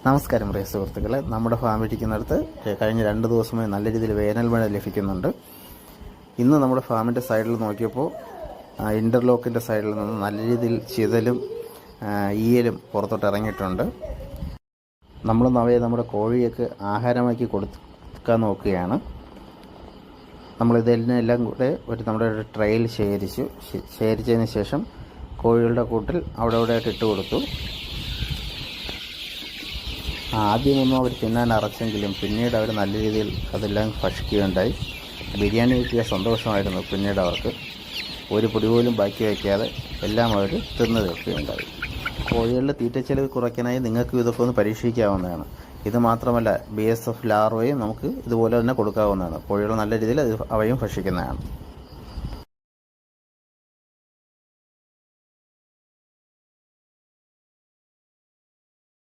നമസ്കാരം പ്രിയ സുഹൃത്തുക്കളെ, നമ്മുടെ ഫാമിലിരിക്കുന്നിടത്ത് കഴിഞ്ഞ 2 ദിവസമായി നല്ല രീതിയിൽ വേനൽ മഴ ലഭിക്കുന്നുണ്ട്. ഇന്ന് നമ്മുടെ ഫാമിൻ്റെ സൈഡിൽ നോക്കിയപ്പോൾ ഇൻ്റർലോക്കിൻ്റെ സൈഡിൽ നിന്ന് നല്ല രീതിയിൽ ചിതലും ഈയലും പുറത്തോട്ട് ഇറങ്ങിയിട്ടുണ്ട്. നമ്മൾ അവയെ നമ്മുടെ കോഴിയൊക്കെ ആഹാരമാക്കി കൊടുക്കാൻ നോക്കുകയാണ്. നമ്മളിതെല്ലാം കൂടെ നമ്മുടെ ഒരു ട്രെയിൽ ശേഖരിച്ചതിന് ശേഷം കോഴികളുടെ കൂട്ടിൽ അവിടെ ഇട്ട് കൊടുത്തു. ആദ്യമൊന്നും അവർ തിന്നാൻ അറച്ചെങ്കിലും പിന്നീട് അവർ നല്ല രീതിയിൽ അതെല്ലാം ഭക്ഷിക്കുകയുണ്ടായി. ബിരിയാണി കിട്ടിയ സന്തോഷമായിരുന്നു. പിന്നീട് അവർക്ക് ഒരു പൊടി പോലും ബാക്കി വയ്ക്കാതെ എല്ലാം അവർ തിന്നു തീർക്കുകയുണ്ടായി. കോഴികളുടെ തീറ്റച്ചെലവ് കുറയ്ക്കാനായി നിങ്ങൾക്ക് ഇതൊക്കെ ഒന്ന് പരീക്ഷിക്കാവുന്നതാണ്. ഇത് മാത്രമല്ല, BSF ലാർവയും നമുക്ക് ഇതുപോലെ തന്നെ കൊടുക്കാവുന്നതാണ്. കോഴികൾ നല്ല രീതിയിൽ അവയും ഭക്ഷിക്കുന്നതാണ്.